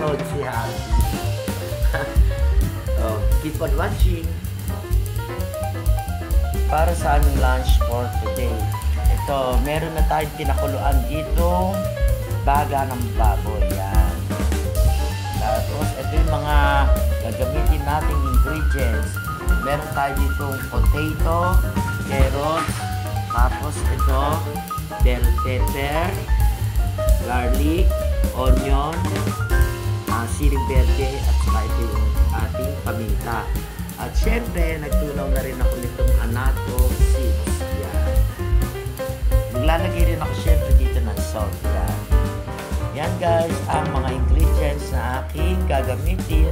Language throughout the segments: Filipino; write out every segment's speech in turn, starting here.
nanonood si Happy. Oh, keep on watching. Para sa aming lunch for today. Ito, meron na tayong pinakuluan dito. Baga ng baboy. Yan. Tapos, ito yung mga gagamitin nating ingredients. Meron tayo dito potato, carrots, tapos ito, bell pepper, garlic, onion, siling verde, at saka ito yung ating paminta. At syempre, nagtunaw na rin ako nitong anato seeds. Yan. Maglalagay rin ako syempre dito ng salt. Yan. Yan guys, ang mga ingredients na aking gagamitin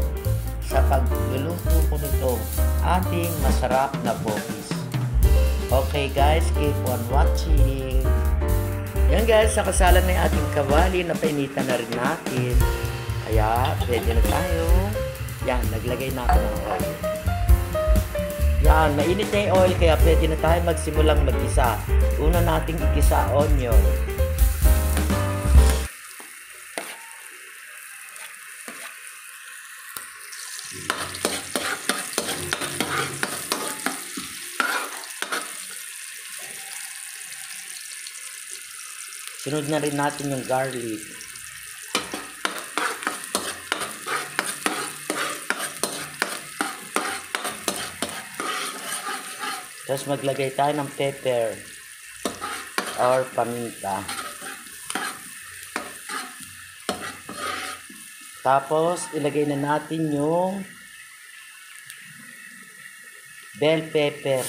sa pagluluto ko nito ating masarap na bokis. Okay guys, keep on watching. Yan guys, nakasalan na yung ating kawali na painitan na rin natin. Kaya, pwede na tayo. Yan, naglagay na ako ng oil. Yan, mainit na yung oil kaya pwede na tayo magsimulang mag-isa. Una nating igisa onion. Sunod na rin natin yung garlic. Tapos maglagay tayo ng pepper or paminta. Tapos ilagay na natin yung bell pepper.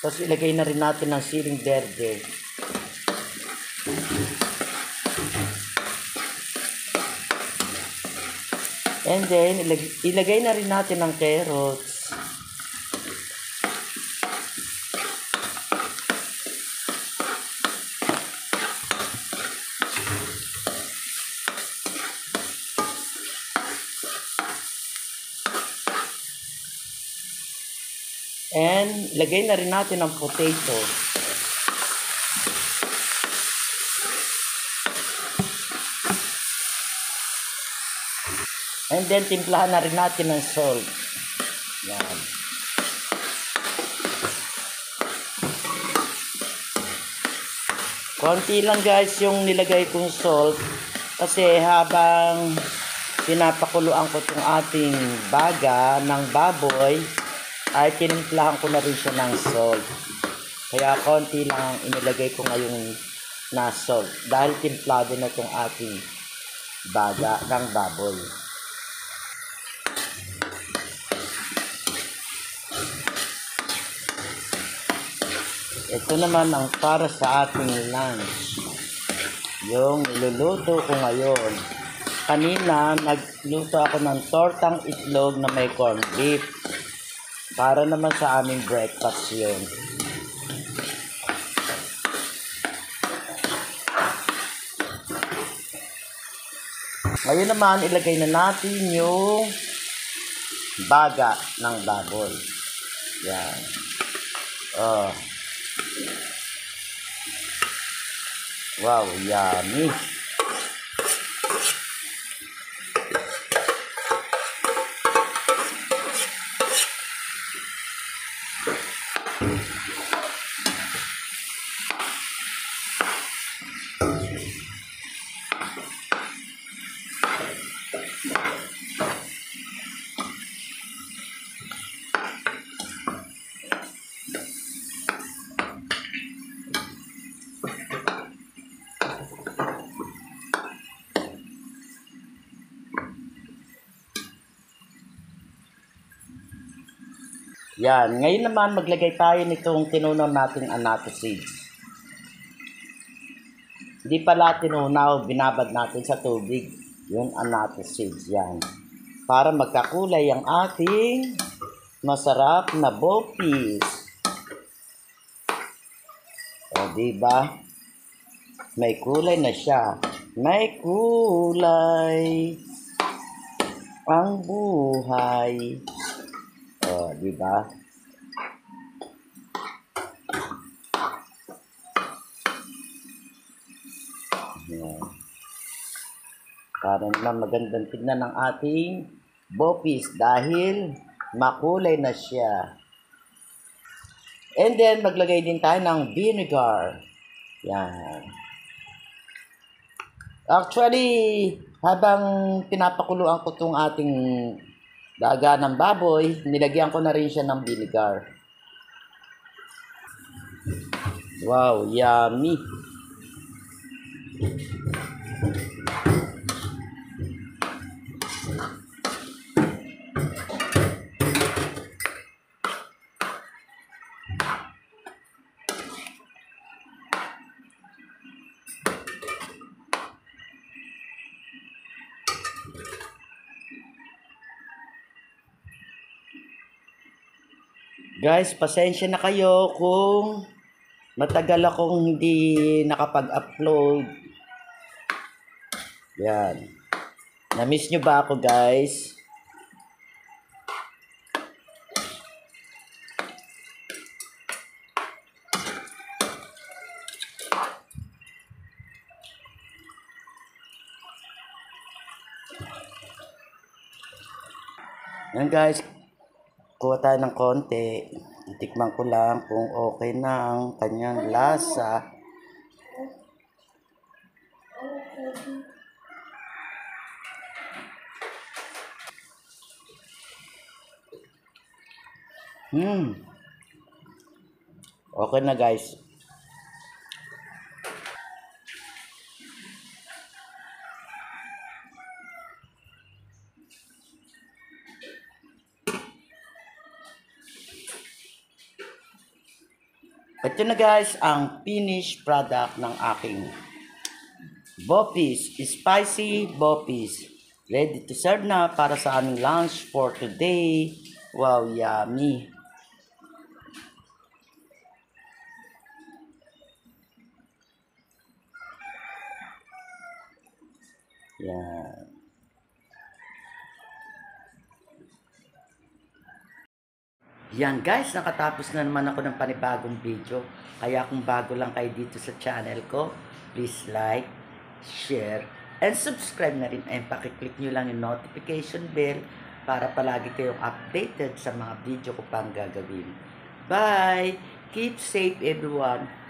Tapos ilagay na rin natin ng siling verde. And then, ilagay na rin natin ng carrots. And, ilagay na rin natin ng potato. And then, timplahan na rin natin ng salt. Yan. Konti lang guys yung nilagay kong salt. Kasi habang pinapakuluan ko itong ating baga ng baboy, ay tinimplahan ko na rin siya ng salt. Kaya konti lang ang inilagay ko ngayon na salt. Dahil timplado na itong ating baga ng baboy. Ito naman ang para sa ating lunch. Yung niluluto ko ngayon. Kanina, nagluto ako ng tortang itlog na may corned beef. Para naman sa aming breakfast yun. Ngayon naman, ilagay na natin yung baga ng baboy. Yan. Oh. Wow, yummy. Yan. Ngayon naman, maglagay tayo nitong tinunaw nating anato seeds. Hindi pala tinunaw, binabad natin sa tubig yung anato seeds. Yan. Para magkakulay ang ating masarap na bokis. O, diba? May kulay na siya. May kulay ang buhay. O, diba? Ayan. Para naman magandang tignan ng ating bopis dahil makulay na siya. And then, maglagay din tayo ng vinegar. Yan. Actually, habang pinapakuluan ko itong ating daga ng baboy, nilagyan ko na rin siya ng vinegar. Wow, yummy! Guys, pasensya na kayo kung matagal akong hindi nakapag-upload. Yan. Na-miss nyo ba ako, guys? Yan, guys. Kuha tayo ng konti. Itikman ko lang kung okay na ang kanyang lasa. Okay na, guys. Ito na, guys, ang finished product ng aking bopis, spicy bopis. Ready to serve na para sa aming lunch for today. Wow, yummy! Yan. Yan, guys, nakatapos na naman ako ng panibagong video. Kaya kung bago lang kayo dito sa channel ko, please like, share, and subscribe na rin. And pakiclick nyo lang yung notification bell para palagi kayong updated sa mga video ko pang gagawin. Bye! Keep safe, everyone!